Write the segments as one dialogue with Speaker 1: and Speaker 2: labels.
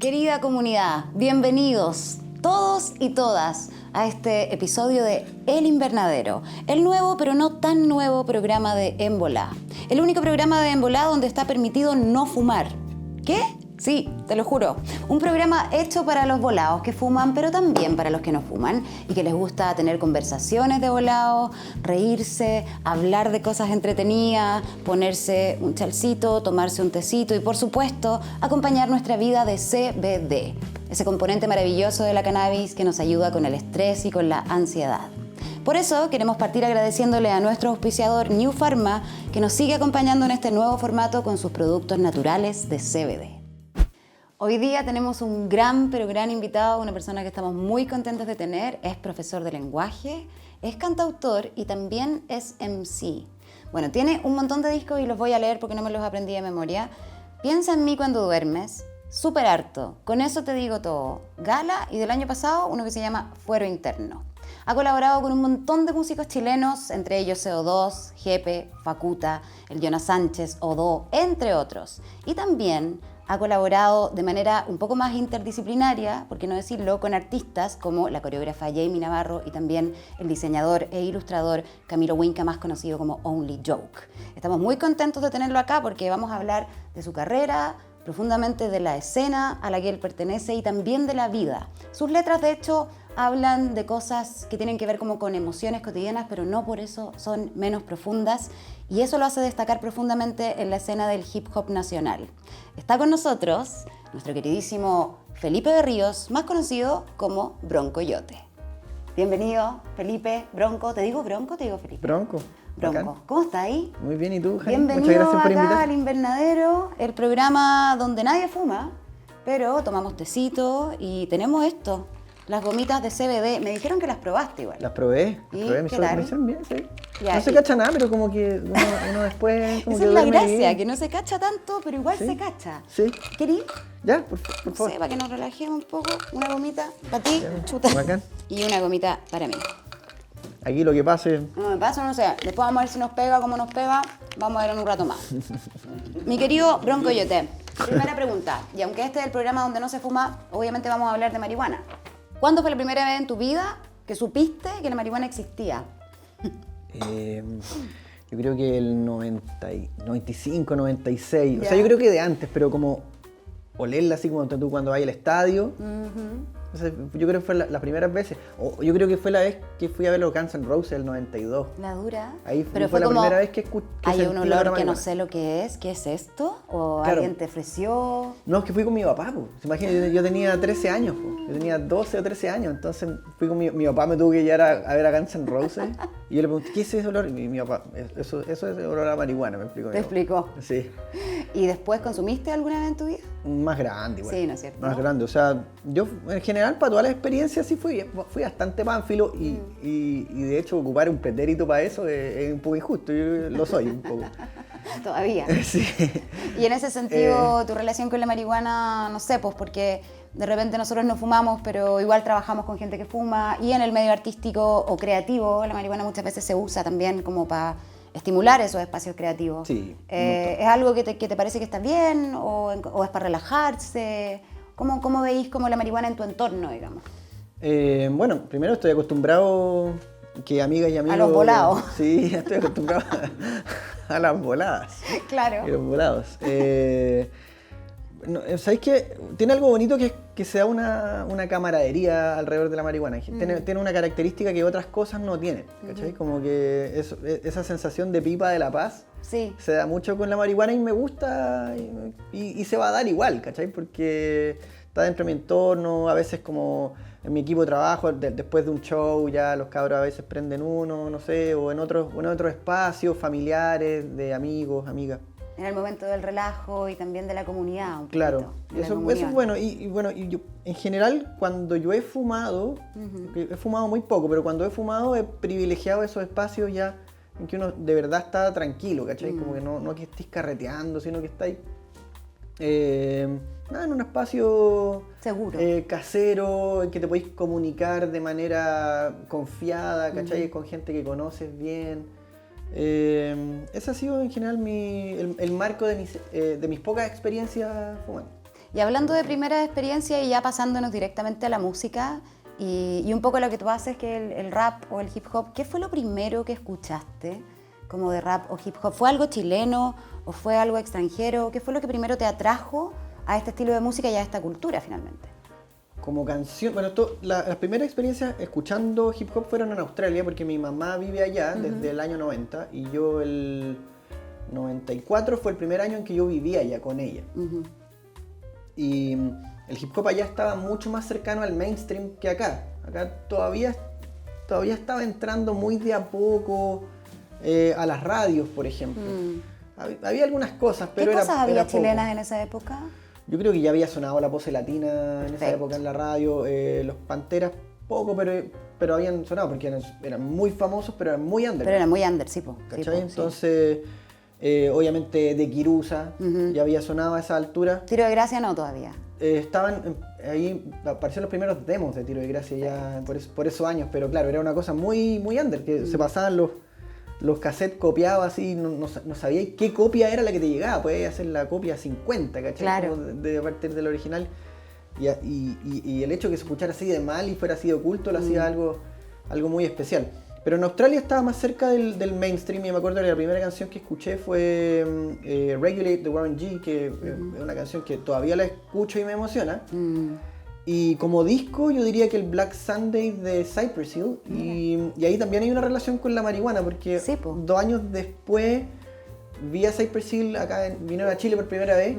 Speaker 1: Querida comunidad, bienvenidos todos y todas a este episodio de El Invernadero, el nuevo pero no tan nuevo programa de En Volá. El único programa de En Volá donde está permitido no fumar. ¿Qué? Sí, te lo juro. Un programa hecho para los volados que fuman, pero también para los que no fuman y que les gusta tener conversaciones de volados, reírse, hablar de cosas entretenidas, ponerse un chalcito, tomarse un tecito y, por supuesto, acompañar nuestra vida de CBD, ese componente maravilloso de la cannabis que nos ayuda con el estrés y con la ansiedad. Por eso queremos partir agradeciéndole a nuestro auspiciador New Pharma, que nos sigue acompañando en este nuevo formato con sus productos naturales de CBD. Hoy día tenemos un gran, pero gran invitado, una persona que estamos muy contentos de tener. Es profesor de lenguaje, es cantautor y también es MC. Bueno, tiene un montón de discos y los voy a leer porque no me los aprendí de memoria. Piensa en mí cuando duermes, Súper harto, con eso te digo todo. Gala y del año pasado uno que se llama Fuero Interno. Ha colaborado con un montón de músicos chilenos, entre ellos CO2, Jepe, Facuta, el Jonas Sánchez, Odó, entre otros. Y también ha colaborado de manera un poco más interdisciplinaria, por qué no decirlo, con artistas como la coreógrafa Jamie Navarro y también el diseñador e ilustrador Camilo Winca, más conocido como Only Joke. Estamos muy contentos de tenerlo acá porque vamos a hablar de su carrera, profundamente de la escena a la que él pertenece y también de la vida. Sus letras, de hecho, hablan de cosas que tienen que ver como con emociones cotidianas, pero no por eso son menos profundas, y eso lo hace destacar profundamente en la escena del hip hop nacional. Está con nosotros nuestro queridísimo Felipe Berríos, más conocido como Broncoyote. Bienvenido, Felipe, Bronco. ¿Te digo Bronco o te digo Felipe?
Speaker 2: Bronco.
Speaker 1: Bronco. ¿Cómo estás ahí?
Speaker 2: Muy bien, ¿y tú, Jani?
Speaker 1: Bienvenido
Speaker 2: Muchas gracias por
Speaker 1: acá
Speaker 2: invitar.
Speaker 1: al Invernadero, el programa donde nadie fuma, pero tomamos tecito y tenemos esto, las gomitas de CBD. Me dijeron que las probaste igual.
Speaker 2: Las probé,
Speaker 1: ¿Y
Speaker 2: me
Speaker 1: qué tal?
Speaker 2: hicieron bien, sí.
Speaker 1: Ya,
Speaker 2: No se
Speaker 1: y-
Speaker 2: cacha nada, pero como que uno después como
Speaker 1: Esa
Speaker 2: que
Speaker 1: es la
Speaker 2: duerme
Speaker 1: gracia,
Speaker 2: bien.
Speaker 1: que no se cacha tanto, pero igual
Speaker 2: Sí.
Speaker 1: se cacha.
Speaker 2: Sí.
Speaker 1: ¿Querí?
Speaker 2: Ya, por
Speaker 1: No
Speaker 2: favor.
Speaker 1: sé, para que nos relajemos un poco, una gomita para ti,
Speaker 2: Ya,
Speaker 1: chuta,
Speaker 2: bacán.
Speaker 1: y una gomita para mí.
Speaker 2: Aquí lo que pase.
Speaker 1: No me pasa, no sé. Después vamos a ver si nos pega, cómo nos pega. Vamos a ver en un rato más. Mi querido Broncoyote, primera pregunta. Y aunque este es el programa donde no se fuma, obviamente vamos a hablar de marihuana. ¿Cuándo fue la primera vez en tu vida que supiste que la marihuana existía?
Speaker 2: Yo creo que el 95, 96. O
Speaker 1: Ya.
Speaker 2: sea, yo creo que de antes, pero como olerla así como tú cuando vas al estadio. O sea, yo creo que fue las primeras veces. O yo creo que fue la vez que fui a ver los Guns N' Roses el 92.
Speaker 1: La dura.
Speaker 2: Ahí
Speaker 1: Pero
Speaker 2: fue la
Speaker 1: como,
Speaker 2: primera vez que
Speaker 1: hay
Speaker 2: sentí
Speaker 1: un
Speaker 2: la
Speaker 1: olor que no
Speaker 2: marihuana.
Speaker 1: sé lo que es. ¿Qué es esto? ¿O
Speaker 2: Claro.
Speaker 1: alguien te ofreció?
Speaker 2: No, es que fui con mi papá, po. Imagínate, yo tenía 13 años, po. Yo tenía 12 o 13 años, entonces fui con mi papá, me tuvo que llevar a ver a Guns N' Roses y yo le pregunté, ¿qué es ese olor? Y mi papá, eso es olor a marihuana, me explicó.
Speaker 1: Te
Speaker 2: mi papá.
Speaker 1: explicó.
Speaker 2: Sí,
Speaker 1: ¿Y después consumiste alguna vez en tu vida?
Speaker 2: más grande igual.
Speaker 1: Sí, ¿no es cierto?
Speaker 2: Más grande, o sea, yo en general para todas las experiencias sí fui bastante pánfilo y de hecho ocupar un pretérito para eso es un poco injusto, yo lo soy un poco.
Speaker 1: Todavía.
Speaker 2: Sí.
Speaker 1: Y en ese sentido, tu relación con la marihuana, no sé, pues porque de repente nosotros no fumamos, pero igual trabajamos con gente que fuma, y en el medio artístico o creativo, la marihuana muchas veces se usa también como para estimular esos espacios creativos.
Speaker 2: Sí, un
Speaker 1: ¿Es algo que te parece que está bien o es para relajarse? ¿Cómo veis como la marihuana en tu entorno, digamos?
Speaker 2: Bueno, primero estoy acostumbrado que amigas y amigos...
Speaker 1: los volados.
Speaker 2: Sí, estoy acostumbrado a las voladas.
Speaker 1: Claro.
Speaker 2: Y los volados. ¿Sabéis qué? Tiene algo bonito que es que se da una camaradería alrededor de la marihuana. Tiene una característica que otras cosas no tienen, ¿cachai? Como que esa sensación de pipa de la paz
Speaker 1: Sí.
Speaker 2: se da mucho con la marihuana y me gusta y se va a dar igual, ¿cachai? Porque está dentro de mi entorno, a veces como en mi equipo de trabajo, después de un show ya los cabros a veces prenden uno, no sé, o en otros espacios familiares, de amigos, amigas.
Speaker 1: En el momento del relajo y también de la comunidad.
Speaker 2: Claro, eso es bueno. Y bueno, y yo, en general, cuando yo he fumado, que he fumado muy poco, pero cuando he fumado he privilegiado esos espacios ya en que uno de verdad está tranquilo, ¿cachai? Como que no que estés carreteando, sino que estáis en un espacio
Speaker 1: Seguro.
Speaker 2: casero, en que te podéis comunicar de manera confiada, ¿cachai? Con gente que conoces bien. Ese ha sido en general el marco de mis pocas experiencias fumando.
Speaker 1: Y hablando de primera experiencia y ya pasándonos directamente a la música y un poco lo que tú haces, que el rap o el hip hop, ¿qué fue lo primero que escuchaste como de rap o hip hop? ¿Fue algo chileno o fue algo extranjero? ¿Qué fue lo que primero te atrajo a este estilo de música y a esta cultura finalmente?
Speaker 2: Como canción, bueno, las primeras experiencias escuchando hip hop fueron en Australia porque mi mamá vive allá desde el año 90 y yo el 94 fue el primer año en que yo vivía allá con ella. Y el hip hop allá estaba mucho más cercano al mainstream que acá. Acá todavía estaba entrando muy de a poco a las radios, por ejemplo. Había algunas cosas, pero
Speaker 1: ¿Qué cosas había
Speaker 2: poco.
Speaker 1: chilenas en esa época?
Speaker 2: Yo creo que ya había sonado la pose latina en esa época en la radio. Los Panteras poco, pero habían sonado porque eran muy famosos, pero eran muy under.
Speaker 1: Pero eran muy under, sí, po.
Speaker 2: ¿Cachai? Entonces, obviamente de Kirusa ya había sonado a esa altura.
Speaker 1: Tiro de Gracia no todavía.
Speaker 2: Estaban ahí, aparecieron los primeros demos de Tiro de Gracia ya por esos años, pero claro, era una cosa muy, muy under, que se pasaban los cassettes copiados así, no sabía qué copia era la que te llegaba, podías hacer la copia 50, ¿cachai?
Speaker 1: Claro.
Speaker 2: Como de partir del original. Y el hecho de que se escuchara así de mal y fuera así de oculto lo hacía algo muy especial. Pero en Australia estaba más cerca del mainstream y me acuerdo que la primera canción que escuché fue Regulate de Warren G, que es una canción que todavía la escucho y me emociona. Y como disco yo diría que el Black Sunday de Cypress Hill y ahí también hay una relación con la marihuana porque 2 años después vi a Cypress Hill vinieron a Chile por primera vez,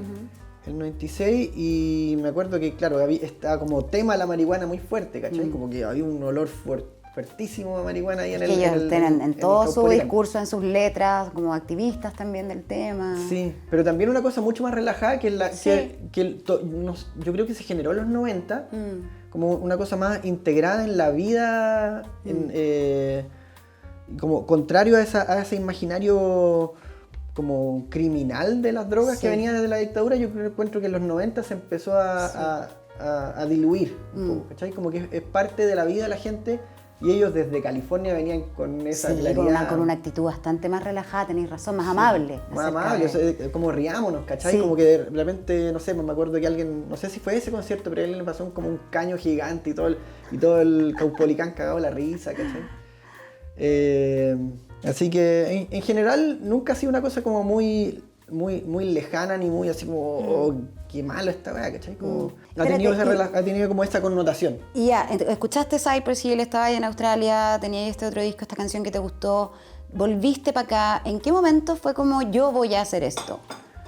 Speaker 2: el 96, y me acuerdo que claro, estaba como tema la marihuana muy fuerte, ¿cachai? Como que había un olor fuertísimo de marihuana ahí en el...
Speaker 1: Que ellos tienen en todo su
Speaker 2: Caupolicán.
Speaker 1: discurso, en sus letras, como activistas también del tema.
Speaker 2: Sí, pero también una cosa mucho más relajada que yo creo que se generó en los 90, como una cosa más integrada en la vida, como contrario a ese imaginario como criminal de las drogas que venía desde la dictadura. Yo encuentro que en los 90 se empezó a diluir un poco, ¿cachai? Como que es parte de la vida de la gente. Y ellos desde California venían con esa claridad.
Speaker 1: Con una actitud bastante más relajada, tenéis razón, más amable.
Speaker 2: Más amable, o sea, como riámonos, ¿cachai? Como que de repente, no sé, me acuerdo que alguien, no sé si fue ese concierto, pero a alguien le pasó como un caño gigante y todo el Caupolicán cagado la risa, ¿cachai? Así que en general nunca ha sido una cosa como muy lejana ni muy así como, oh, qué malo esta weá, ¿cachai? Como, ha tenido como esta connotación.
Speaker 1: Y ya, escuchaste Cypress Hill, estabas ahí en Australia, tenías este otro disco, esta canción que te gustó, volviste para acá. ¿En qué momento fue como yo voy a hacer esto?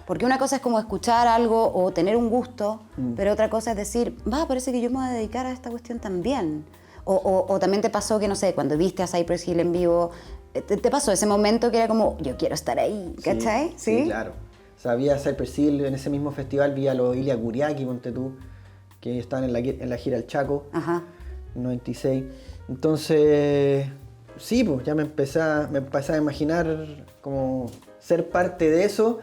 Speaker 1: Porque una cosa es como escuchar algo o tener un gusto, pero otra cosa es decir, parece que yo me voy a dedicar a esta cuestión también. O también te pasó que, no sé, cuando viste a Cypress Hill en vivo, te pasó ese momento que era como, yo quiero estar ahí, ¿cachai?
Speaker 2: Sí, claro. O sea, vi a Cypress Hill en ese mismo festival, vi a los Ilia Kuriaki, ponte tú, que estaban en la gira El Chaco, en 96. Entonces, sí, pues ya me empecé a imaginar como ser parte de eso.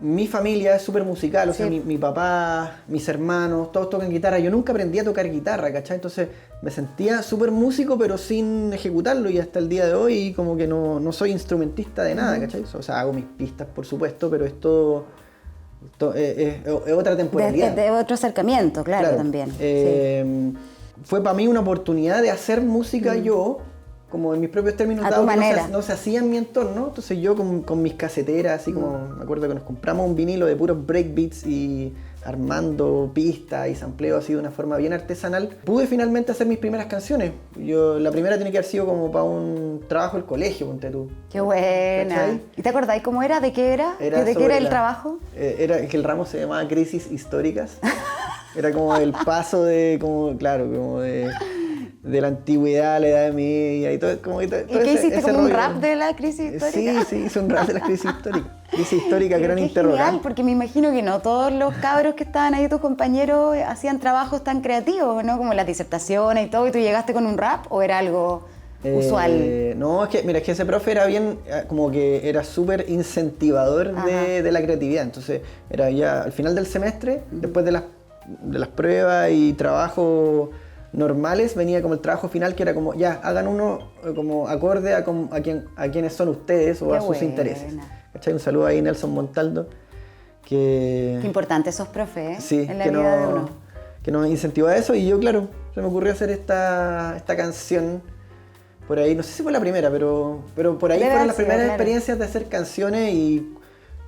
Speaker 2: Mi familia es súper musical, o sea, mi papá, mis hermanos, todos tocan guitarra. Yo nunca aprendí a tocar guitarra, ¿cachai? Entonces me sentía súper músico, pero sin ejecutarlo, y hasta el día de hoy como que no soy instrumentista de nada, ¿cachai? O sea, hago mis pistas, por supuesto, pero esto es otra temporalidad.
Speaker 1: De otro acercamiento, claro. También.
Speaker 2: Fue para mí una oportunidad de hacer música yo, como en mis propios términos,
Speaker 1: dado que
Speaker 2: no se hacía en mi entorno. Entonces yo con mis caseteras, así como me acuerdo que nos compramos un vinilo de puros breakbeats y armando pistas y sampleo así de una forma bien artesanal, pude finalmente hacer mis primeras canciones. La primera tiene que haber sido como para un trabajo del colegio, ponte tú.
Speaker 1: ¡Qué buena! ¿Cachai? ¿Y te acordáis cómo era? ¿De qué era? ¿De qué era el trabajo?
Speaker 2: Era que el ramo se llamaba Crisis Históricas. Era como el paso de la antigüedad a la edad media y todo. ¿Y
Speaker 1: qué hiciste? ¿Como un rap de la crisis histórica?
Speaker 2: Sí, hice un rap de la crisis histórica. Crisis histórica, gran interrogante.
Speaker 1: Genial, porque me imagino que no todos los cabros que estaban ahí, tus compañeros, hacían trabajos tan creativos, ¿no? Como las disertaciones y todo, y tú llegaste con un rap, ¿o era algo usual?
Speaker 2: No, es que ese profe era bien, como que era súper incentivador de la creatividad. Entonces, era ya al final del semestre, después de las pruebas y trabajos normales, venía como el trabajo final, que era como, ya, hagan uno como acorde a quienes son ustedes o a sus intereses. ¿Cachai? Un saludo ahí a Nelson Montaldo, Qué
Speaker 1: importante esos profes,
Speaker 2: sí,
Speaker 1: en la vida de uno.
Speaker 2: Que nos incentivó a eso y yo, claro, se me ocurrió hacer esta canción por ahí. No sé si fue la primera, pero por ahí fueron las primeras experiencias de hacer canciones y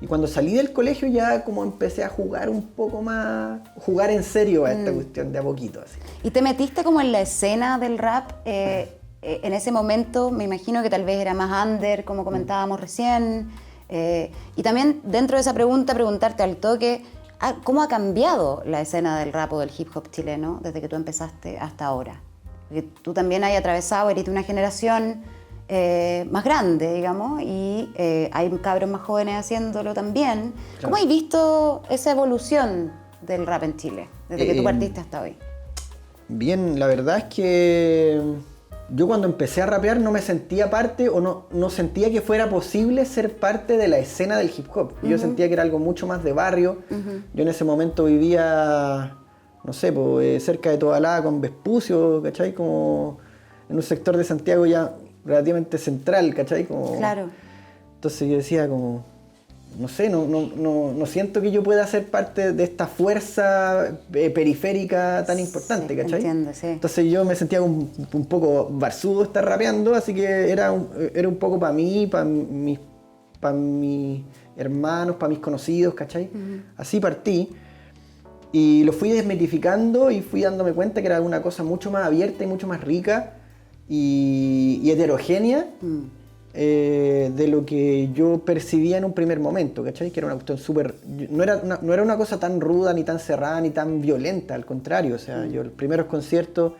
Speaker 2: cuando salí del colegio ya como empecé a jugar un poco más, jugar en serio a esta cuestión de a poquito. Así.
Speaker 1: ¿Y te metiste como en la escena del rap? En ese momento me imagino que tal vez era más under, como comentábamos recién. Y también dentro de esa pregunta, preguntarte al toque, ¿cómo ha cambiado la escena del rap o del hip hop chileno desde que tú empezaste hasta ahora? Porque tú también has atravesado, eres de una generación más grande, digamos, y hay cabros más jóvenes haciéndolo también. Claro. ¿Cómo has visto esa evolución del rap en Chile desde que tú partiste hasta hoy?
Speaker 2: Bien, la verdad es que yo cuando empecé a rapear no me sentía parte o no sentía que fuera posible ser parte de la escena del hip hop. Yo sentía que era algo mucho más de barrio. Yo en ese momento vivía, no sé, cerca de Tobalá con Vespucio, ¿cachai? Como en un sector de Santiago ya relativamente central, ¿cachai? Como,
Speaker 1: claro.
Speaker 2: Entonces yo decía como, no sé, no siento que yo pueda ser parte de esta fuerza periférica tan importante,
Speaker 1: sí,
Speaker 2: ¿cachai?
Speaker 1: Entiendo, sí.
Speaker 2: Entonces yo me sentía un poco barzudo estar rapeando, así que era un poco para mí, para mis hermanos, para mis conocidos, ¿cachai? Así partí. Y lo fui desmitificando y fui dándome cuenta que era una cosa mucho más abierta y mucho más rica y heterogénea de lo que yo percibía en un primer momento, ¿cachai? Que era una cuestión súper... No era una cosa tan ruda, ni tan cerrada, ni tan violenta, al contrario. O sea, yo los primeros conciertos,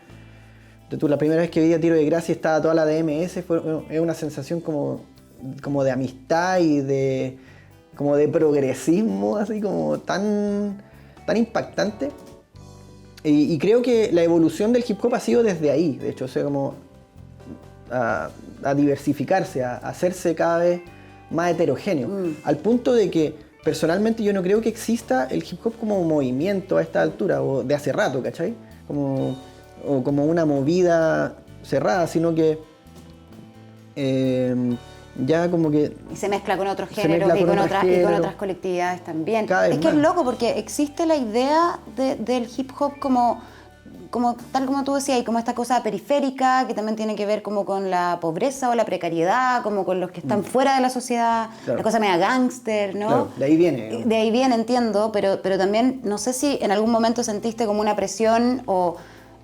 Speaker 2: la primera vez que vi a Tiro de Gracia estaba toda la DMS, es una sensación como de amistad y como de progresismo, así como tan impactante. Y creo que la evolución del hip hop ha sido desde ahí, de hecho, o sea, como a diversificarse, a hacerse cada vez más heterogéneo, al punto de que personalmente yo no creo que exista el hip hop como un movimiento a esta altura, o de hace rato, ¿cachai? O como una movida cerrada, sino que ya como que...
Speaker 1: Y se mezcla con otros géneros y con otras colectividades también. Es que es loco porque existe la idea del hip hop como tal como tú decías, y como esta cosa periférica que también tiene que ver como con la pobreza o la precariedad, como con los que están fuera de la sociedad, claro. La cosa media gángster, ¿no?
Speaker 2: Claro, de ahí viene.
Speaker 1: De ahí viene, entiendo, pero también no sé si en algún momento sentiste como una presión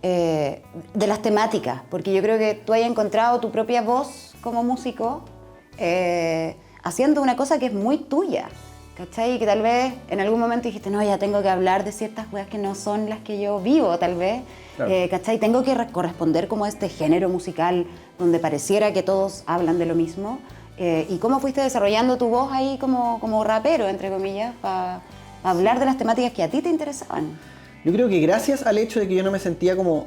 Speaker 1: de las temáticas, porque yo creo que tú hayas encontrado tu propia voz como músico haciendo una cosa que es muy tuya. ¿Cachai? Y que tal vez en algún momento dijiste, no, ya tengo que hablar de ciertas cosas que no son las que yo vivo, tal vez. Claro. ¿Cachai? Tengo que corresponder como a este género musical donde pareciera que todos hablan de lo mismo. ¿Y cómo fuiste desarrollando tu voz ahí como rapero, entre comillas, para hablar de las temáticas que a ti te interesaban?
Speaker 2: Yo creo que gracias al hecho de que yo no me sentía como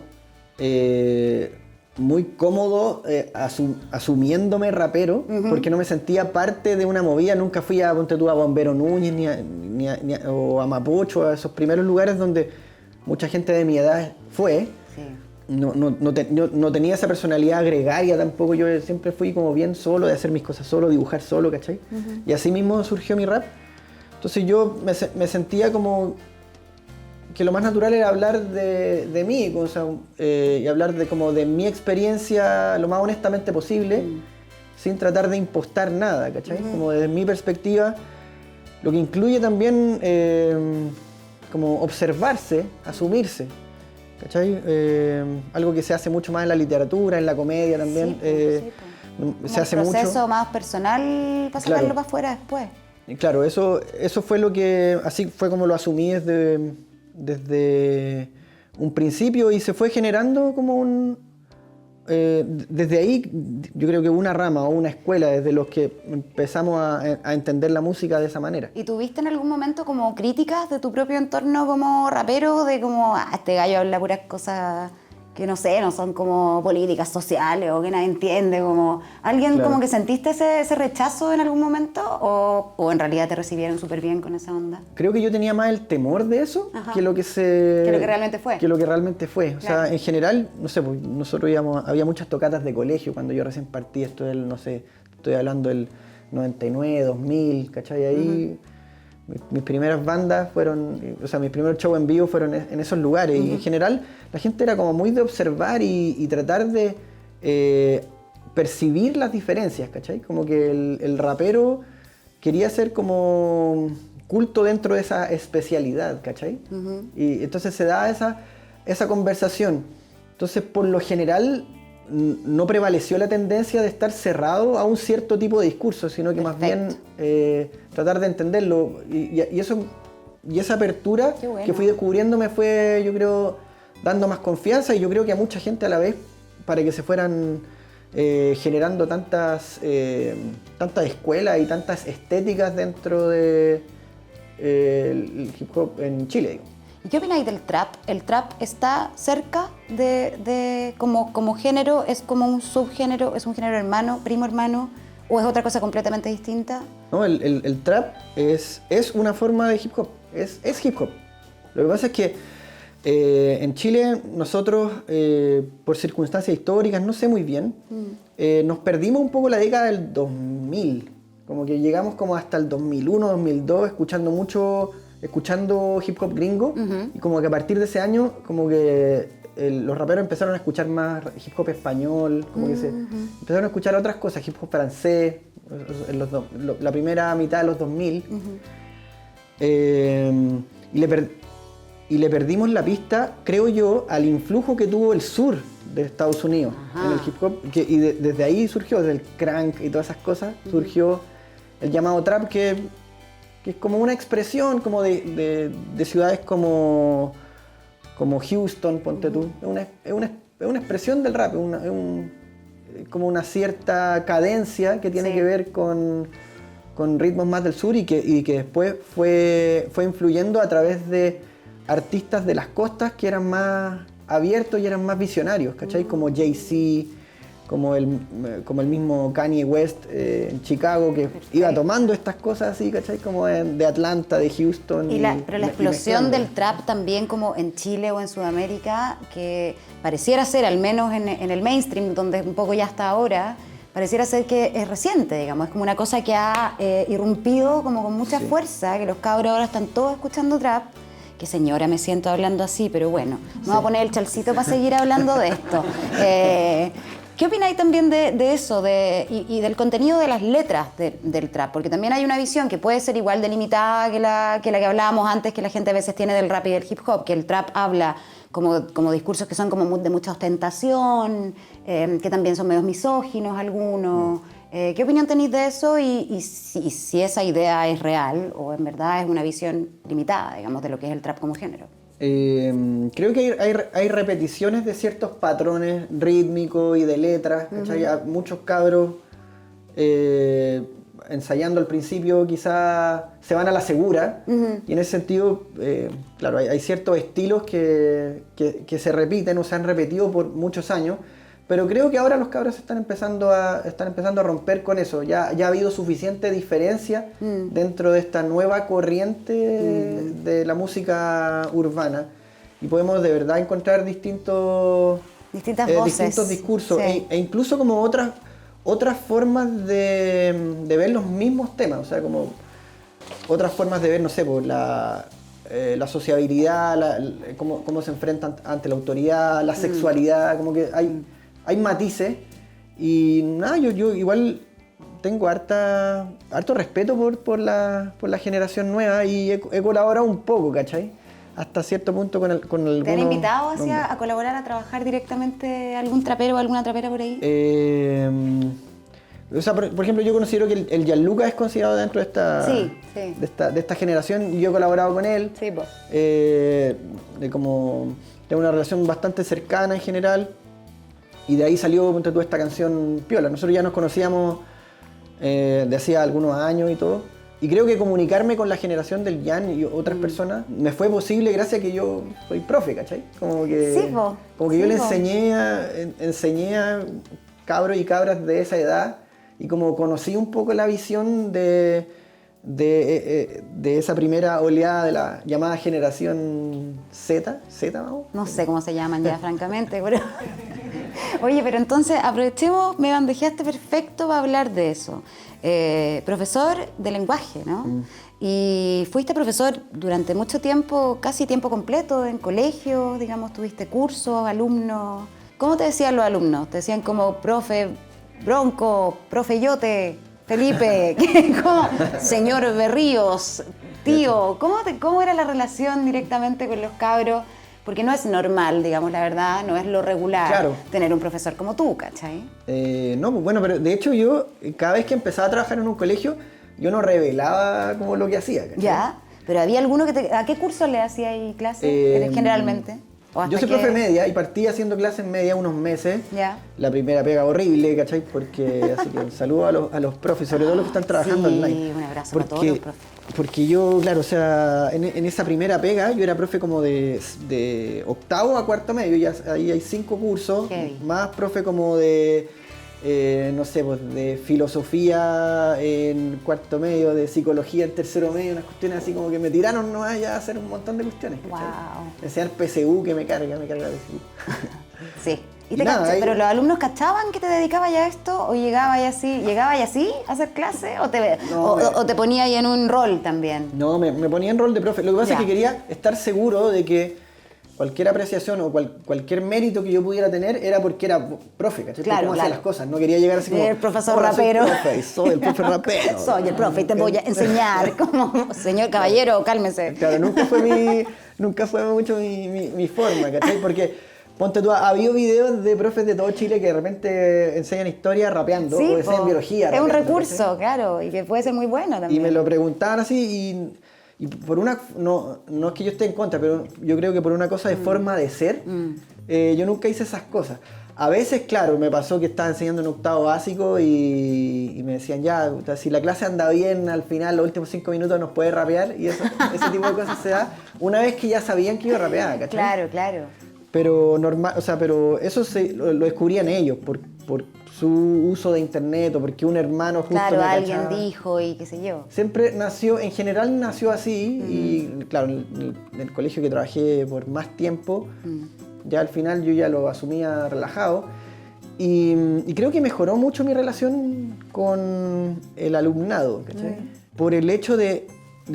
Speaker 2: muy cómodo asumiéndome rapero, porque no me sentía parte de una movida. Nunca fui a Bombero Núñez o a Mapocho, a esos primeros lugares donde mucha gente de mi edad fue. Sí. No tenía esa personalidad gregaria tampoco. Yo siempre fui como bien solo, de hacer mis cosas solo, dibujar solo, ¿cachai? Y así mismo surgió mi rap. Entonces yo me sentía como que lo más natural era hablar de mí, o sea, y hablar de mi experiencia lo más honestamente posible, sin tratar de impostar nada, ¿cachai? Como desde mi perspectiva, lo que incluye también como observarse, asumirse, ¿cachai? Algo que se hace mucho más en la literatura, en la comedia también. Se hace mucho. Un
Speaker 1: proceso más personal para sacarlo para afuera después.
Speaker 2: Y claro, eso fue así fue como lo asumí desde un principio y se fue generando como desde ahí yo creo que una rama o una escuela desde los que empezamos a entender la música de esa manera.
Speaker 1: ¿Y tuviste en algún momento como críticas de tu propio entorno como rapero? De como, este gallo habla puras cosas que no sé, no son como políticas sociales o que nadie entiende, como... ¿Alguien claro. como que sentiste ese rechazo en algún momento o en realidad te recibieron súper bien con esa onda?
Speaker 2: Creo que yo tenía más el temor de eso que lo que
Speaker 1: realmente fue.
Speaker 2: Que lo que realmente fue. O
Speaker 1: claro.
Speaker 2: sea, en general, no sé, pues nosotros había muchas tocatas de colegio cuando yo recién partí, esto del, no sé, estoy hablando del 99, 2000, ¿cachai? Ahí Mis primeras bandas fueron, o sea, mis primeros shows en vivo fueron en esos lugares. Y en general la gente era como muy de observar y tratar de percibir las diferencias, ¿cachai? Como que el rapero quería ser como culto dentro de esa especialidad, ¿cachai? Y entonces se da esa conversación. Entonces, por lo general, no prevaleció la tendencia de estar cerrado a un cierto tipo de discurso, sino que más bien tratar de entenderlo. Y esa apertura que fui descubriendo me fue, yo creo, dando más confianza, y yo creo que a mucha gente a la vez, para que se fueran generando tantas escuelas y tantas estéticas dentro de el hip hop en Chile, digo.
Speaker 1: ¿Y qué opináis del trap? ¿El trap está cerca de como género? ¿Es como un subgénero? ¿Es un género hermano, primo hermano? ¿O es otra cosa completamente distinta?
Speaker 2: No, el trap es una forma de hip hop. Es hip hop. Lo que pasa es que en Chile nosotros, por circunstancias históricas, no sé muy bien, nos perdimos un poco la década del 2000. Como que llegamos como hasta el 2001, 2002, escuchando hip hop gringo, y como que a partir de ese año como que los raperos empezaron a escuchar más hip hop español, como que se empezaron a escuchar otras cosas, hip hop francés, la primera mitad de los 2000, y le perdimos la pista, creo yo, al influjo que tuvo el sur de Estados Unidos en el hip hop, y desde ahí surgió, desde el crunk y todas esas cosas, surgió el llamado trap, que es como una expresión como de ciudades como Houston, ponte tú. Es una expresión del rap, como una cierta cadencia que tiene que ver con ritmos más del sur, y que después fue influyendo a través de artistas de las costas que eran más abiertos y eran más visionarios, ¿cachai? Como Jay-Z, como el mismo Kanye West en Chicago, que iba tomando estas cosas así, ¿cachai? Como de Atlanta, de Houston.
Speaker 1: Pero la explosión del trap también, como en Chile o en Sudamérica, que pareciera ser, al menos en el mainstream, donde un poco ya está ahora, pareciera ser que es reciente, digamos. Es como una cosa que ha irrumpido como con mucha fuerza, que los cabros ahora están todos escuchando trap. Que señora, me siento hablando así, pero bueno, me voy a poner el chalcito para seguir hablando de esto. ¿Qué opináis también de eso y del contenido de las letras del trap? Porque también hay una visión que puede ser igual delimitada que la que hablábamos antes, que la gente a veces tiene del rap y del hip hop, que el trap habla como discursos que son como de mucha ostentación, que también son medios misóginos algunos. ¿Qué opinión tenéis de eso y si esa idea es real o en verdad es una visión limitada, digamos, de lo que es el trap como género?
Speaker 2: Creo que hay repeticiones de ciertos patrones rítmicos y de letras, ¿cachai? Muchos cabros ensayando al principio quizás se van a la segura, y en ese sentido, claro, hay ciertos estilos que se repiten o se han repetido por muchos años, pero creo que ahora los cabros están empezando a romper con eso. Ya ha habido suficiente diferencia dentro de esta nueva corriente de la música urbana, y podemos de verdad encontrar distintas voces, distintos discursos, sí. e incluso como otras formas de ver los mismos temas, o sea, como otras formas de ver, no sé, pues, la sociabilidad, cómo se enfrentan ante la autoridad, la sexualidad, como que hay matices, y nada, yo igual tengo harto respeto por la generación nueva, y he colaborado un poco, ¿cachai? Hasta cierto punto con algunos.
Speaker 1: ¿Te han invitado a colaborar, a trabajar directamente algún trapero o alguna trapera por ahí?
Speaker 2: O sea, por ejemplo, yo considero que el Gianluca es considerado dentro de esta generación, y yo he colaborado con él. Sí, pues. Tengo una relación bastante cercana en general. Y de ahí salió toda esta canción Piola. Nosotros ya nos conocíamos de hacía algunos años y todo. Y creo que comunicarme con la generación del Jan y otras personas me fue posible gracias a que yo soy profe, ¿cachai? Como que yo le enseñé a cabros y cabras de esa edad, y como conocí un poco la visión de esa primera oleada de la llamada generación Z, vamos.
Speaker 1: No sé cómo se llaman ya, francamente, pero Oye, pero entonces aprovechemos, me bandejeaste perfecto para hablar de eso. Profesor de lenguaje, ¿no? Y fuiste profesor durante mucho tiempo, casi tiempo completo, en colegios, digamos, tuviste cursos, alumnos. ¿Cómo te decían los alumnos? ¿Te decían como profe Bronco, profe Yote, Felipe, ¿cómo? Señor Berríos, tío? ¿Cómo era la relación directamente con los cabros? Porque no es normal, digamos, la verdad, no es lo regular tener un profesor como tú, ¿cachai?
Speaker 2: No, pues bueno, pero de hecho yo, cada vez que empezaba a trabajar en un colegio, yo no revelaba como lo que hacía, ¿cachai?
Speaker 1: Ya, pero había alguno que ¿a qué curso le hacías clase generalmente?
Speaker 2: Yo soy profe media y partí haciendo clases media unos meses.
Speaker 1: Ya.
Speaker 2: La primera pega horrible, ¿cachai? Porque, así que un saludo a los profes, sobre todo los que están trabajando online.
Speaker 1: Sí, un abrazo para todos los profes.
Speaker 2: Porque yo, claro, o sea, en esa primera pega yo era profe como de octavo a cuarto medio, ya ahí hay 5 cursos, más profe como de, no sé, pues de filosofía en cuarto medio, de psicología en tercero medio, unas cuestiones así como que me tiraron nomás ya a hacer un montón de cuestiones.
Speaker 1: Wow.
Speaker 2: Enseñar PSU que me carga PSU.
Speaker 1: Sí. ¿Pero los alumnos cachaban que te dedicabas ya a esto? ¿O llegabas así a hacer clase? ¿O te ponías ahí en un rol también?
Speaker 2: No, me ponía en rol de profe. Lo que pasa es que quería estar seguro de que cualquier apreciación o cualquier mérito que yo pudiera tener era porque era profe, ¿cachai? Claro, hacía las cosas. No quería llegar así como...
Speaker 1: El profesor rapero.
Speaker 2: Soy el profe rapero.
Speaker 1: Soy el profe y te voy a enseñar. Como, señor caballero, cálmese.
Speaker 2: Claro, nunca fue mucho mi forma, ¿cachai? Porque... Ponte tú, ha habido videos de profes de todo Chile que de repente enseñan historia rapeando, o enseñan biología.
Speaker 1: Es un recurso, ¿cachai? Claro, y que puede ser muy bueno también.
Speaker 2: Y me lo preguntaban así y por una... No es que yo esté en contra, pero yo creo que por una cosa de forma de ser, yo nunca hice esas cosas. A veces, claro, me pasó que estaba enseñando en octavo básico y me decían, ya, si la clase anda bien, al final, los últimos 5 minutos nos puede rapear, y ese tipo de cosas se da una vez que ya sabían que yo rapeaba, ¿cachai?
Speaker 1: Claro, claro.
Speaker 2: Pero pero eso lo descubrían ellos por su uso de internet o porque un hermano justo
Speaker 1: claro,
Speaker 2: me
Speaker 1: alguien
Speaker 2: cachaba.
Speaker 1: Dijo y qué sé yo.
Speaker 2: Siempre en general nació así y claro, en el colegio que trabajé por más tiempo, ya al final yo ya lo asumía relajado y creo que mejoró mucho mi relación con el alumnado, ¿cachai? Por el hecho de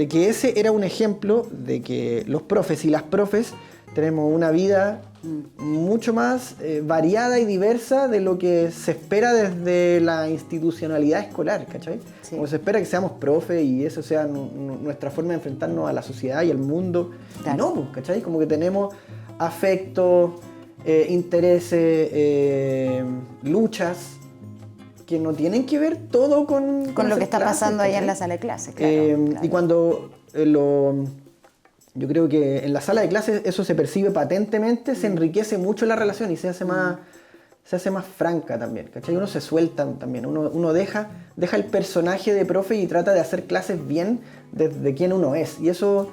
Speaker 2: que ese era un ejemplo de que los profes y las profes tenemos una vida mucho más variada y diversa de lo que se espera desde la institucionalidad escolar, ¿cachai? Sí. Como se espera que seamos profe y eso sea nuestra forma de enfrentarnos a la sociedad y al mundo. Claro. No, ¿cachai? Como que tenemos afectos, intereses, luchas que no tienen que ver todo con
Speaker 1: lo que está pasando allá en la sala de clases. Claro.
Speaker 2: Y cuando yo creo que en la sala de clases eso se percibe patentemente, se enriquece mucho la relación y se hace más franca también, ¿cachai? Uno se suelta también, uno deja el personaje de profe y trata de hacer clases bien desde quien uno es. Y eso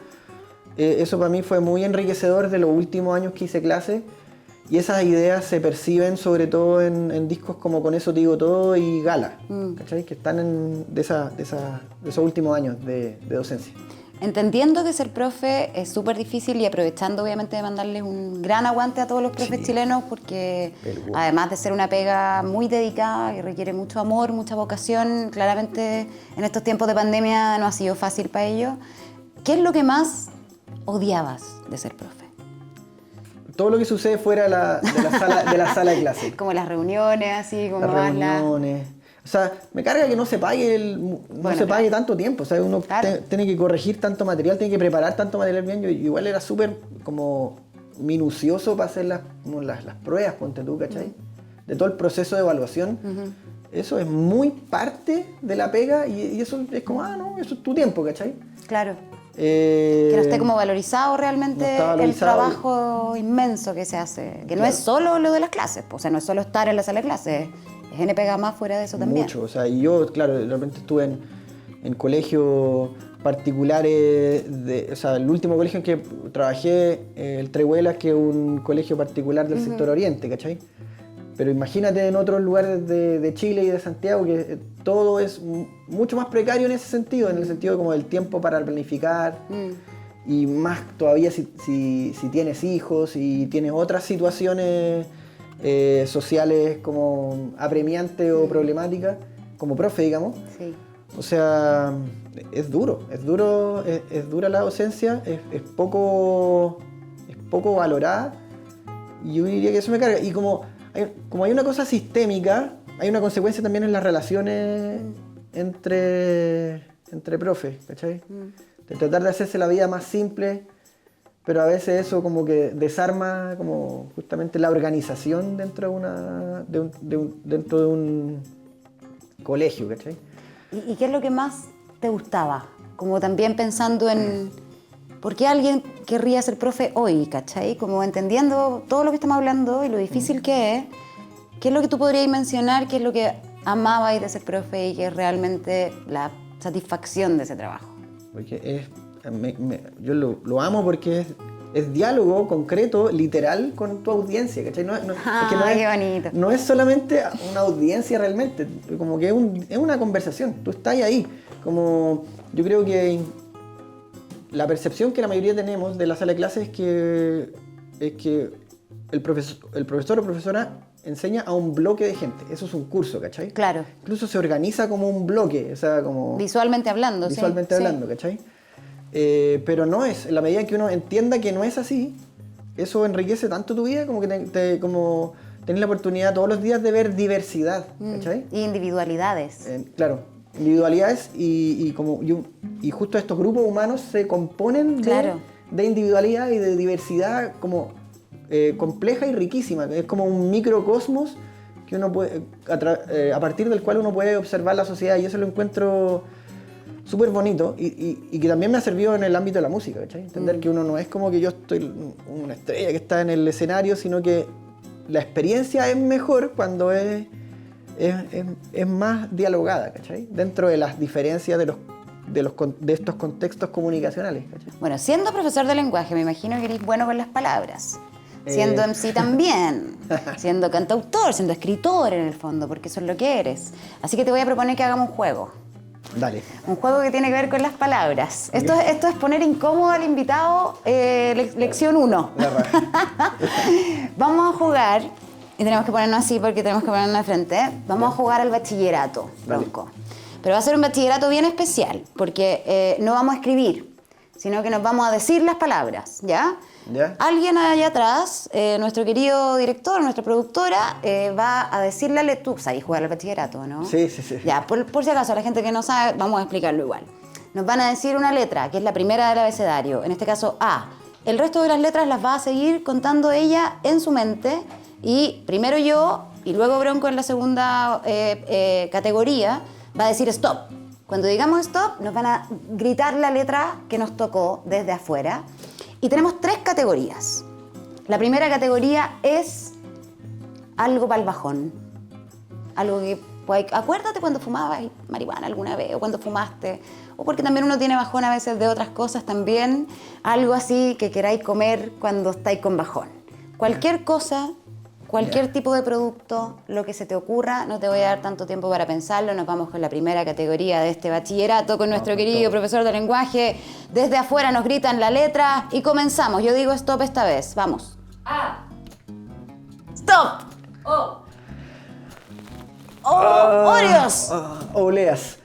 Speaker 2: para mí fue muy enriquecedor de los últimos años que hice clases. Y esas ideas se perciben sobre todo en discos como Con eso te digo todo y Gala, ¿cachai? Que están de esos últimos años de docencia.
Speaker 1: Entendiendo que ser profe es súper difícil y aprovechando obviamente de mandarles un gran aguante a todos los profes chilenos porque además de ser una pega muy dedicada y requiere mucho amor, mucha vocación, claramente en estos tiempos de pandemia no ha sido fácil para ellos. ¿Qué es lo que más odiabas de ser profe?
Speaker 2: Todo lo que sucede fuera de la sala de clase.
Speaker 1: Como las reuniones, así como
Speaker 2: las reuniones. O sea, me carga que no se pague pague tanto tiempo. O sea, uno tiene que corregir tanto material, tiene que preparar tanto material bien. Yo igual era súper como minucioso para hacer las pruebas, ponte tú, ¿cachai? De todo el proceso de evaluación. Eso es muy parte de la pega y eso es como, no, eso es tu tiempo, ¿cachai?
Speaker 1: Claro. Que no esté como valorizado realmente el trabajo inmenso que se hace. Que no es solo lo de las clases, o sea, no es solo estar en la sala de clases. Es N pega más fuera de eso también.
Speaker 2: Mucho, o sea, y yo, claro, de repente estuve en colegios particulares, o sea, el último colegio en que trabajé, el Trehuelas, que es un colegio particular del sector oriente, ¿cachai? Pero imagínate en otros lugares de Chile y de Santiago que todo es mucho más precario en ese sentido, en el sentido como del tiempo para planificar y más todavía si tienes hijos y tienes otras situaciones sociales como apremiantes o problemáticas, como profe, digamos.
Speaker 1: Sí.
Speaker 2: O sea, es dura la docencia, es poco valorada, y yo diría que eso me carga. Y como hay una cosa sistémica, hay una consecuencia también en las relaciones entre profes, ¿cachai? De tratar de hacerse la vida más simple, pero a veces eso como que desarma como justamente la organización dentro de un colegio, ¿cachai?
Speaker 1: ¿Y qué es lo que más te gustaba? Como también pensando en por qué alguien querría ser profe hoy, ¿cachai? Como entendiendo todo lo que estamos hablando y lo difícil que es, ¿qué es lo que tú podrías mencionar? ¿Qué es lo que amabas de ser profe y que es realmente la satisfacción de ese trabajo?
Speaker 2: Porque yo lo amo porque es diálogo concreto, literal, con tu audiencia, ¿cachai?
Speaker 1: Qué bonito.
Speaker 2: No es solamente una audiencia realmente, como que es una conversación, tú estás ahí. Como yo creo que la percepción que la mayoría tenemos de la sala de clases es que el profesor o profesora enseña a un bloque de gente. Eso es un curso, ¿cachai?
Speaker 1: Claro.
Speaker 2: Incluso se organiza como un bloque, o sea, como...
Speaker 1: Visualmente hablando,
Speaker 2: Visualmente hablando, ¿cachai? Pero no es, en la medida que uno entienda que no es así, eso enriquece tanto tu vida como que como tenés la oportunidad todos los días de ver diversidad, ¿cachai?
Speaker 1: Y individualidades.
Speaker 2: Claro, individualidades y justo estos grupos humanos se componen de individualidad y de diversidad como compleja y riquísima. Es como un microcosmos que uno puede, a partir del cual uno puede observar la sociedad, y eso lo encuentro súper bonito y que también me ha servido en el ámbito de la música, ¿cachai? Entender que uno no es como que yo estoy una estrella que está en el escenario, sino que la experiencia es mejor cuando es más dialogada, ¿cachai? Dentro de las diferencias de estos contextos comunicacionales, ¿cachai?
Speaker 1: Bueno, siendo profesor de lenguaje, me imagino que eres bueno con las palabras. Siendo MC también, siendo cantautor, siendo escritor en el fondo, porque eso es lo que eres. Así que te voy a proponer que hagamos un juego.
Speaker 2: Dale.
Speaker 1: Un juego que tiene que ver con las palabras. Okay. Esto es poner incómodo al invitado, lección 1. Vamos a jugar, y tenemos que ponernos así porque tenemos que ponernos de frente. Vamos a jugar al bachillerato, Bronco. Pero va a ser un bachillerato bien especial, porque no vamos a escribir, sino que nos vamos a decir las palabras, ¿ya?
Speaker 2: ¿Ya?
Speaker 1: Alguien allá atrás, nuestro querido director, nuestra productora, va a decirle a letra. Tú sabes jugar al bachillerato, ¿no?
Speaker 2: Sí.
Speaker 1: Ya, por si acaso, a la gente que no sabe, vamos a explicarlo igual. Nos van a decir una letra, que es la primera del abecedario, en este caso A. El resto de las letras las va a seguir contando ella en su mente, y primero yo, y luego Bronco en la segunda categoría, va a decir stop. Cuando digamos stop, nos van a gritar la letra que nos tocó desde afuera. Y tenemos 3 categorías. La primera categoría es algo para el bajón. Algo que, pues, acuérdate cuando fumabas marihuana alguna vez, o cuando fumaste, o porque también uno tiene bajón a veces de otras cosas también. Algo así que queráis comer cuando estáis con bajón. Cualquier cosa, cualquier tipo de producto, lo que se te ocurra, no te voy a dar tanto tiempo para pensarlo. Nos vamos con la primera categoría de este bachillerato con nuestro querido profesor de lenguaje. Desde afuera nos gritan la letra y comenzamos. Yo digo stop esta vez. Vamos.
Speaker 3: A.
Speaker 1: Stop.
Speaker 3: O.
Speaker 1: Oreos.
Speaker 2: Obleas.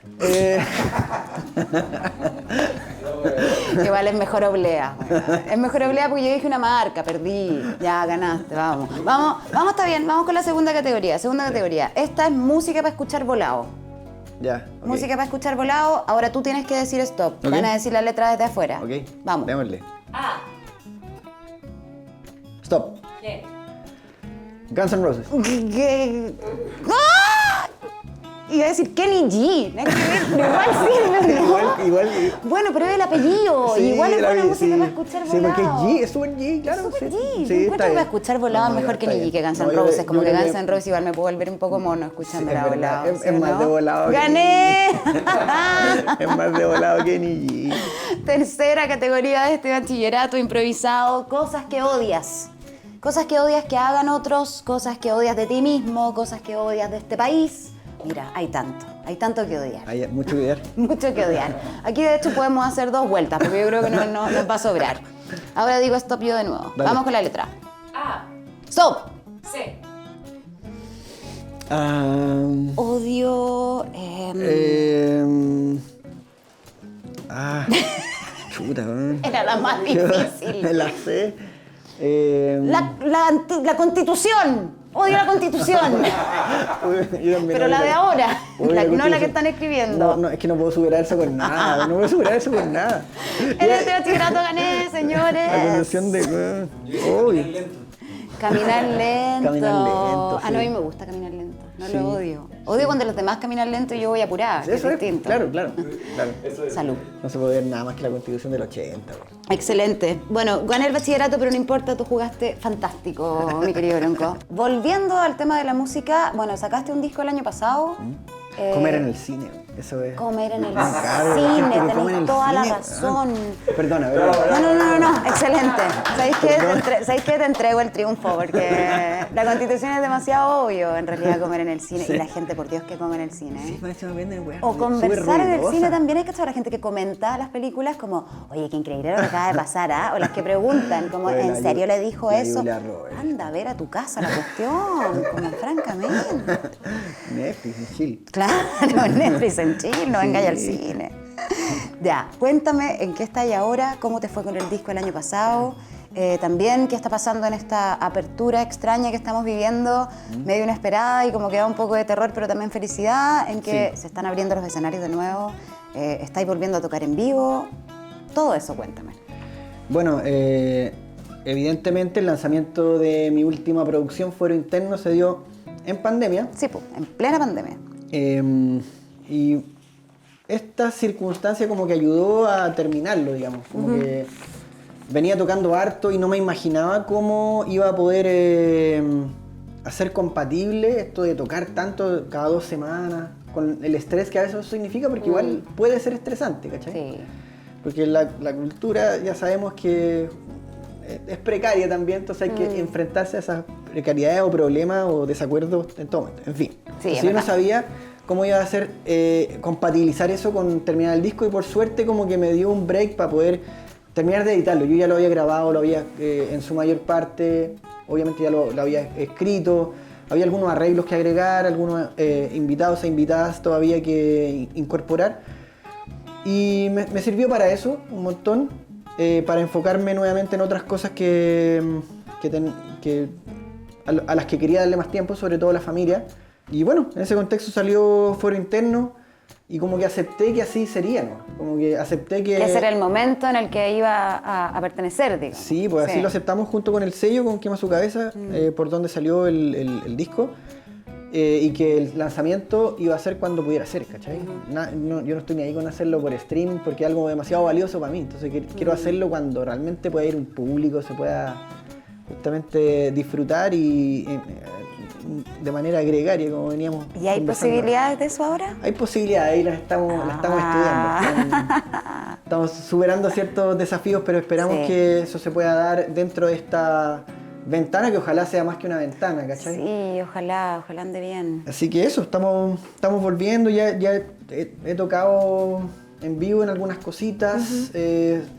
Speaker 1: Igual es mejor oblea. Es mejor oblea porque yo dije una marca, perdí. Ya ganaste, vamos. Vamos, está bien, vamos con la segunda categoría. Segunda categoría. Esta es música para escuchar volado.
Speaker 2: Ya. Okay.
Speaker 1: Música para escuchar volado. Ahora tú tienes que decir stop.
Speaker 2: Okay.
Speaker 1: Van a decir la letra desde afuera.
Speaker 2: Ok.
Speaker 1: Vamos.
Speaker 2: Démosle.
Speaker 3: A.
Speaker 2: Stop.
Speaker 3: ¿Qué?
Speaker 2: Guns N' Roses.
Speaker 1: ¡Ah! Iba a decir Kenny G. Nada que ver, pero igual sirve, ¿no?
Speaker 2: Igual.
Speaker 1: Bueno, pero es el apellido.
Speaker 2: Sí,
Speaker 1: igual es buena música
Speaker 2: sí.
Speaker 1: para escuchar volado.
Speaker 2: Sí, porque es G, es súper G, claro.
Speaker 1: Es súper
Speaker 2: sí.
Speaker 1: G.
Speaker 2: Sí,
Speaker 1: Encuentro que para escuchar volado es mejor Kenny G que Guns N' Roses. Como que Guns N' Roses igual me puedo volver un poco mono escuchándola volado.
Speaker 2: Es más de volado.
Speaker 1: ¡Gané!
Speaker 2: Es más de volado que Kenny G.
Speaker 1: Tercera categoría de este bachillerato improvisado. Cosas que odias. Cosas que odias que hagan otros, cosas que odias de ti mismo, cosas que odias de este país. Mira, hay tanto que odiar.
Speaker 2: Hay mucho que odiar.
Speaker 1: Mucho que odiar. Aquí de hecho podemos hacer 2 vueltas, porque yo creo que no nos va a sobrar. Ahora digo stop yo de nuevo.
Speaker 2: Dale.
Speaker 1: Vamos con la letra.
Speaker 3: A.
Speaker 1: Stop.
Speaker 3: C.
Speaker 1: Odio...
Speaker 2: Chuta,
Speaker 1: Era la más difícil.
Speaker 2: La sé.
Speaker 1: La Constitución. Odio la Constitución. Pero la de ahora, no la que están escribiendo.
Speaker 2: No, es que no puedo superar eso con nada. No puedo superar eso con nada.
Speaker 1: En este bachillerato gané, señores.
Speaker 2: La condición de...
Speaker 1: Caminar lento.
Speaker 2: Caminar lento, sí.
Speaker 1: No, a mí me gusta caminar lento. No lo odio. Odio cuando los demás caminan lento y yo voy apurada.
Speaker 2: Eso
Speaker 1: es distinto.
Speaker 2: Claro.
Speaker 1: Salud.
Speaker 2: No se puede ver nada más que la Constitución del 80.
Speaker 1: Excelente. Bueno, gané el bachillerato, pero no importa, tú jugaste fantástico, mi querido Bronco. Volviendo al tema de la música, bueno, sacaste un disco el año pasado.
Speaker 2: Comer en el cine, eso es.
Speaker 1: Comer en el
Speaker 2: Claro,
Speaker 1: cine, tenés toda la razón.
Speaker 2: Perdona,
Speaker 1: No, excelente. ¿Sabéis qué? Te entrego el triunfo, porque la Constitución es demasiado obvio, en realidad, comer en el cine. Sí. Y la gente, por Dios, que come en el cine.
Speaker 2: Sí, parece que me venden, weá.
Speaker 1: O conversar en el cine también. Hay que saber la gente que comenta las películas como, oye, qué increíble lo que acaba de pasar, ¿ah? O las que preguntan, como, ¿en serio le dijo eso? Anda a ver a tu casa la cuestión, como francamente.
Speaker 2: Netflix en Chile.
Speaker 1: Claro, Netflix en Chile, no vengáis al cine. Ya, cuéntame en qué estás ahora, cómo te fue con el disco el año pasado, también qué está pasando en esta apertura extraña que estamos viviendo, medio inesperada y como que da un poco de terror, pero también felicidad, en que se están abriendo los escenarios de nuevo, estáis volviendo a tocar en vivo, todo eso cuéntame.
Speaker 2: Bueno, evidentemente el lanzamiento de mi última producción, Fuero Interno, se dio en pandemia.
Speaker 1: Sí, pues, en plena pandemia.
Speaker 2: Y esta circunstancia como que ayudó a terminarlo, digamos, como que venía tocando harto y no me imaginaba cómo iba a poder hacer compatible esto de tocar tanto cada 2 semanas, con el estrés que a veces eso significa, porque igual puede ser estresante, ¿cachai? Sí. Porque la cultura ya sabemos que es precaria también, entonces hay que enfrentarse a esas precariedades o problemas o desacuerdos en todo momento. En fin, sí, yo no sabía cómo iba a hacer compatibilizar eso con terminar el disco y por suerte como que me dio un break para poder terminar de editarlo. Yo ya lo había grabado, lo había en su mayor parte, obviamente ya lo había escrito, había algunos arreglos que agregar, algunos invitados e invitadas todavía que incorporar y me sirvió para eso un montón, para enfocarme nuevamente en otras cosas a las que quería darle más tiempo, sobre todo la familia. Y bueno, en ese contexto salió Fuero Interno y como que acepté que así sería, ¿no? Como que acepté que
Speaker 1: ese era el momento en el que iba a pertenecer, digamos.
Speaker 2: Sí, pues así lo aceptamos junto con el sello, con Quema su Cabeza, por donde salió el disco. Y que el lanzamiento iba a ser cuando pudiera ser, ¿cachai? Yo no estoy ni ahí con hacerlo por streaming porque es algo demasiado valioso para mí. Entonces quiero hacerlo cuando realmente pueda ir un público, se pueda justamente disfrutar y de manera gregaria, como veníamos.
Speaker 1: ¿Y hay posibilidades de eso ahora?
Speaker 2: Hay posibilidades, ahí las estamos estudiando. Estamos superando ciertos desafíos, pero esperamos que eso se pueda dar dentro de esta ventana, que ojalá sea más que una ventana, ¿cachai?
Speaker 1: Sí, ojalá ande bien.
Speaker 2: Así que eso, estamos volviendo, ya he tocado en vivo en algunas cositas,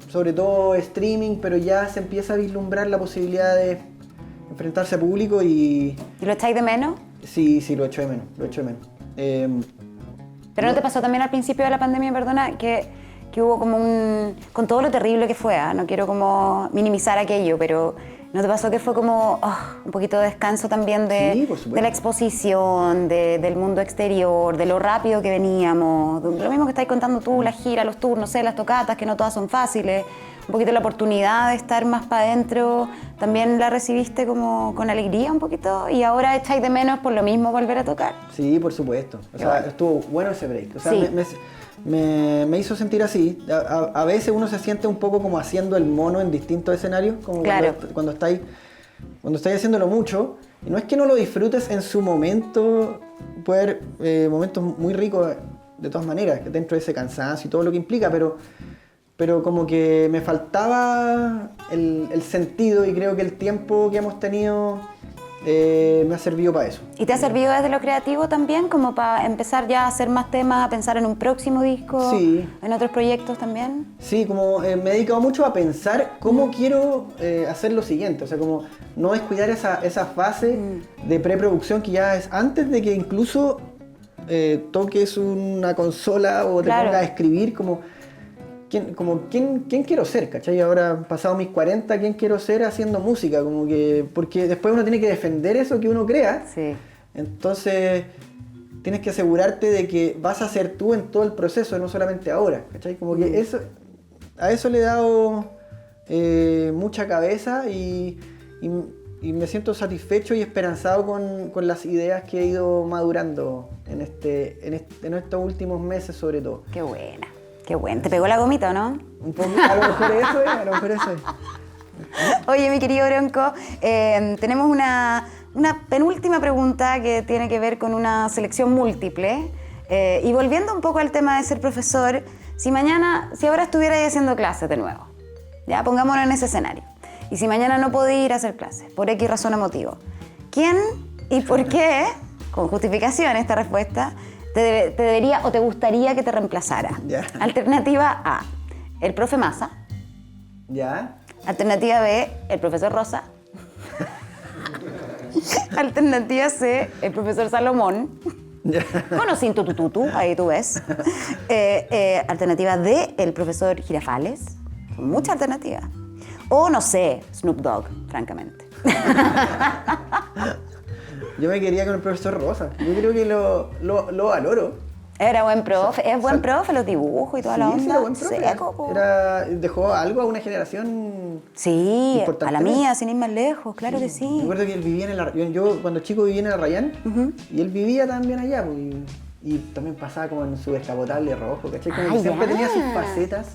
Speaker 2: sobre todo streaming, pero ya se empieza a vislumbrar la posibilidad de enfrentarse a público y...
Speaker 1: ¿Y lo echáis de menos?
Speaker 2: Sí, lo echo de menos,
Speaker 1: Pero ¿no te pasó también al principio de la pandemia, perdona, que hubo como con todo lo terrible que fue, no quiero como minimizar aquello, pero ¿no te pasó que fue como un poquito de descanso también de la exposición, del mundo exterior, de lo rápido que veníamos? Lo mismo que estáis contando tú, la gira, los tours, no sé, las tocatas, que no todas son fáciles. Un poquito la oportunidad de estar más para adentro, ¿también la recibiste como con alegría un poquito? ¿Y ahora echáis de menos por lo mismo volver a tocar?
Speaker 2: Sí, por supuesto. O sea, estuvo bueno ese break. O sea, me hizo sentir así. A veces uno se siente un poco como haciendo el mono en distintos escenarios, como cuando estáis haciéndolo mucho. Y no es que no lo disfrutes en su momento, puede haber momentos muy ricos de todas maneras, dentro de ese cansancio y todo lo que implica, pero como que me faltaba el sentido y creo que el tiempo que hemos tenido me ha servido para eso.
Speaker 1: ¿Y te ha servido desde lo creativo también, como para empezar ya a hacer más temas, a pensar en un próximo disco?
Speaker 2: Sí.
Speaker 1: ¿En otros proyectos también?
Speaker 2: Sí, como me he dedicado mucho a pensar cómo quiero hacer lo siguiente, o sea, como no descuidar esa fase de preproducción que ya es antes de que incluso toques una consola o te pongas a escribir ¿quién quiero ser? ¿Cachai? Ahora, pasado mis 40, ¿quién quiero ser haciendo música? Como que, porque después uno tiene que defender eso que uno crea.
Speaker 1: Sí.
Speaker 2: Entonces, tienes que asegurarte de que vas a ser tú en todo el proceso, no solamente ahora. ¿Cachai? Como que a eso le he dado mucha cabeza y me siento satisfecho y esperanzado con las ideas que he ido madurando en estos últimos meses, sobre todo.
Speaker 1: Qué buena. Qué bueno. ¿Te pegó la gomita o no?
Speaker 2: Un poco, a lo mejor eso es, a lo mejor eso es.
Speaker 1: Oye, mi querido Bronco, tenemos una penúltima pregunta que tiene que ver con una selección múltiple. Y volviendo un poco al tema de ser profesor, si ahora estuvierais haciendo clases de nuevo, ya pongámonos en ese escenario, y si mañana no podéis ir a hacer clases, por X razón o motivo, ¿quién y por qué, con justificación esta respuesta, te debería o te gustaría que te reemplazara?
Speaker 2: Ya.
Speaker 1: Alternativa A, el profe Massa.
Speaker 2: ¿Ya?
Speaker 1: Alternativa B, el profesor Rosa. Alternativa C, el profesor Salomón.
Speaker 2: Ya.
Speaker 1: Con o sin tutututu, ahí tú ves. Alternativa D, el profesor Girafales. Mucha alternativa. O no sé, Snoop Dogg, francamente.
Speaker 2: Yo me quería con el profesor Rosa. Yo creo que lo valoro.
Speaker 1: Era buen profe, es buen profe, los dibujos y toda la onda.
Speaker 2: Sí, era buen profe.
Speaker 1: Seco, po.
Speaker 2: Dejó algo a una generación.
Speaker 1: Sí,
Speaker 2: importante.
Speaker 1: a la mía, sin ir más lejos, claro que sí.
Speaker 2: Me acuerdo que él vivía yo cuando chico vivía en el Arrayán y él vivía también allá. Pues, y también pasaba como en su descapotable rojo, ¿cachai? Como que siempre tenía sus facetas.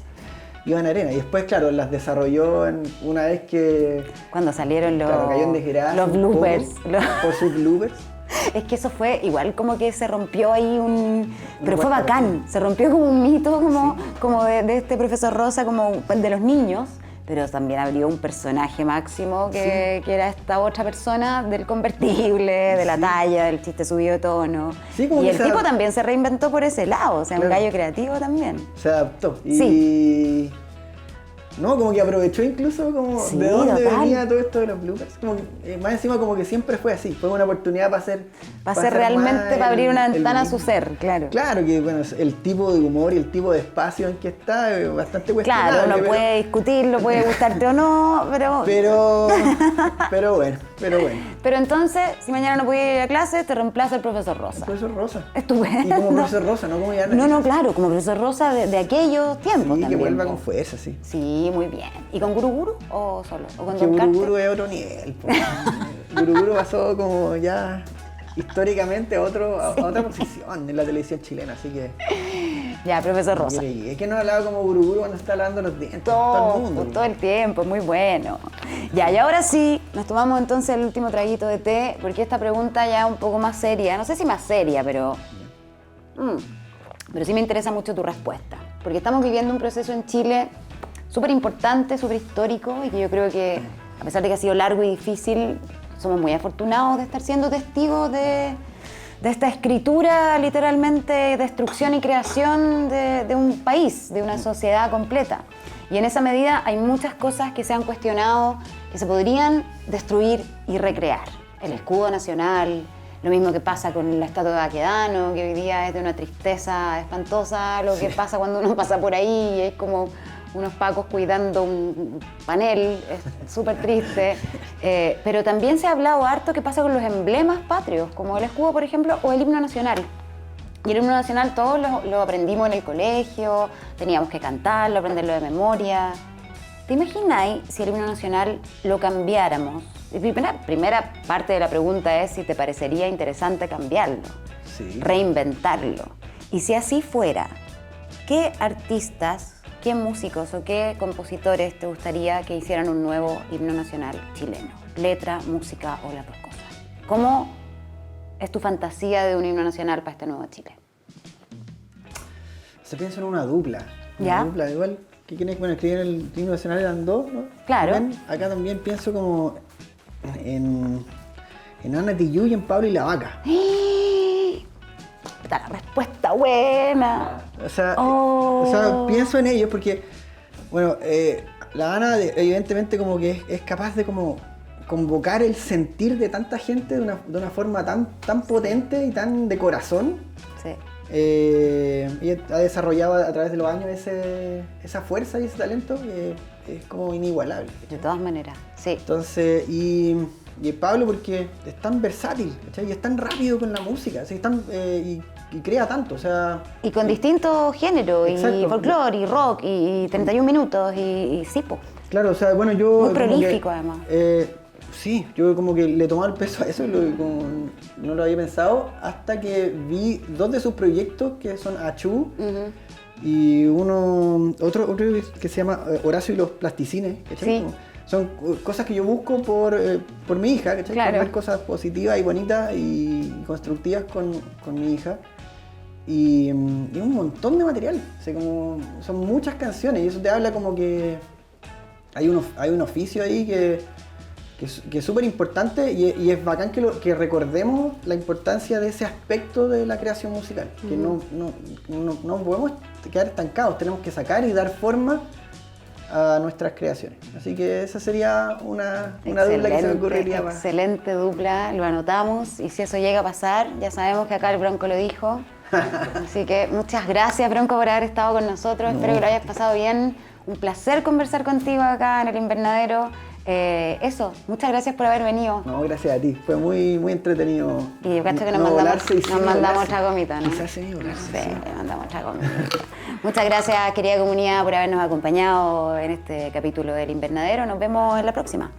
Speaker 2: Iba en arena y después, claro, las desarrolló una vez que...
Speaker 1: Cuando salieron
Speaker 2: cayó en desgracia,
Speaker 1: los bloopers.
Speaker 2: Por sus bloopers.
Speaker 1: Es que eso fue igual como que se rompió ahí pero fue bacán, se rompió como un mito como de este profesor Rosa, como de los niños, pero también abrió un personaje máximo que era esta otra persona del convertible, de la talla, del chiste subido de tono.
Speaker 2: Sí, como
Speaker 1: y
Speaker 2: que
Speaker 1: el tipo también se reinventó por ese lado, o sea, claro. Un gallo creativo también.
Speaker 2: Se adaptó.
Speaker 1: Sí.
Speaker 2: No, como que aprovechó incluso como
Speaker 1: sí,
Speaker 2: de dónde
Speaker 1: total.
Speaker 2: venía todo esto de los bloopers. Como que, más encima como que siempre fue así. Fue una oportunidad para hacer...
Speaker 1: Para hacer realmente, para abrir una ventana a su ser, claro.
Speaker 2: Claro que bueno, el tipo de humor y el tipo de espacio en que está es bastante cuestionable.
Speaker 1: Claro, uno puede discutirlo, puede gustarte o no, pero...
Speaker 2: Pero bueno.
Speaker 1: Pero entonces, si mañana no pudiera ir a clase, te reemplaza el profesor Rosa.
Speaker 2: El profesor Rosa.
Speaker 1: Estupendo.
Speaker 2: Y como profesor Rosa, no como ya...
Speaker 1: No, claro, como profesor Rosa de aquellos tiempos
Speaker 2: sí,
Speaker 1: también.
Speaker 2: que vuelva con fuerza, sí.
Speaker 1: Sí, muy bien. ¿Y con Guruguru o solo? ¿O con
Speaker 2: que
Speaker 1: Don Carter?
Speaker 2: Guruguru es otro nivel. Guruguru pasó como ya históricamente a otra posición en la televisión chilena, así que...
Speaker 1: Ya, profesor Rosa.
Speaker 2: Es que no hablaba como Guruguru cuando está lavando los dientes. Todo el mundo.
Speaker 1: Todo el tiempo, muy bueno. Ya, y ahora sí, nos tomamos entonces el último traguito de té, porque esta pregunta ya es un poco más seria. No sé si más seria, pero sí me interesa mucho tu respuesta. Porque estamos viviendo un proceso en Chile súper importante, súper histórico, y que yo creo que, a pesar de que ha sido largo y difícil, somos muy afortunados de estar siendo testigos de esta escritura, literalmente, destrucción y creación de un país, de una sociedad completa. Y en esa medida hay muchas cosas que se han cuestionado, que se podrían destruir y recrear. El escudo nacional, lo mismo que pasa con la estatua de Baquedano, que hoy día es de una tristeza espantosa, lo que pasa cuando uno pasa por ahí y es como unos pacos cuidando un panel, es súper triste. Pero también se ha hablado harto qué pasa con los emblemas patrios, como el escudo, por ejemplo, o el himno nacional. Y el himno nacional todos lo aprendimos en el colegio, teníamos que cantarlo, aprenderlo de memoria. ¿Te imagináis si el himno nacional lo cambiáramos? Primera parte de la pregunta es si te parecería interesante cambiarlo, reinventarlo. Y si así fuera, ¿qué artistas, qué músicos o qué compositores te gustaría que hicieran un nuevo himno nacional chileno? Letra, música o las dos cosas. ¿Cómo es tu fantasía de un himno nacional para este nuevo Chile?
Speaker 2: Se piensa en una dupla.
Speaker 1: ¿Ya?
Speaker 2: Una dupla, igual que quienes escribieron el himno nacional eran dos, ¿no?
Speaker 1: Claro.
Speaker 2: Acá también pienso como en en Ana Tijoux y en Pablo y la Vaca.
Speaker 1: Está la respuesta buena.
Speaker 2: O sea, pienso en ellos porque, bueno, la Ana evidentemente como que es capaz de como convocar el sentir de tanta gente de una forma tan potente y tan de corazón.
Speaker 1: Sí.
Speaker 2: Y ha desarrollado a través de los años esa fuerza y ese talento que es como inigualable.
Speaker 1: De todas maneras, sí.
Speaker 2: Entonces, y Pablo porque es tan versátil, ¿cachai? Y es tan rápido con la música, ¿sí? Y crea tanto, o sea...
Speaker 1: Y con distintos géneros,
Speaker 2: exacto.
Speaker 1: Y folclore, y rock, y 31 minutos, y sí, po.
Speaker 2: Claro, o sea, bueno, yo...
Speaker 1: Muy prolífico, además.
Speaker 2: Sí, yo como que le tomaba el peso a eso, como no lo había pensado, hasta que vi 2 de sus proyectos, que son Achú, y otro que se llama Horacio y los Plasticines, ¿cachai?
Speaker 1: Sí.
Speaker 2: Son cosas que yo busco por mi hija, ¿cachai?
Speaker 1: Claro.
Speaker 2: Por ver cosas positivas y bonitas y constructivas con mi hija. Y un montón de material, o sea, son muchas canciones y eso te habla como que hay un oficio ahí que es súper importante y es bacán que recordemos la importancia de ese aspecto de la creación musical, que no podemos quedar estancados, tenemos que sacar y dar forma a nuestras creaciones. Así que esa sería una dupla que se me ocurriría más.
Speaker 1: Excelente dupla, lo anotamos y si eso llega a pasar, ya sabemos que acá el Bronco lo dijo. Así que muchas gracias, Bronco, por haber estado con nosotros. Espero que lo hayas pasado bien. Un placer conversar contigo acá en el Invernadero. Muchas gracias por haber venido.
Speaker 2: No, gracias a ti. Fue muy, muy entretenido.
Speaker 1: Y yo cacho que nos mandamos otra gomita, ¿no?
Speaker 2: Quizás sí, volarse.
Speaker 1: Sí, le mandamos otra gomita. Muchas gracias, querida comunidad, por habernos acompañado en este capítulo del Invernadero. Nos vemos en la próxima.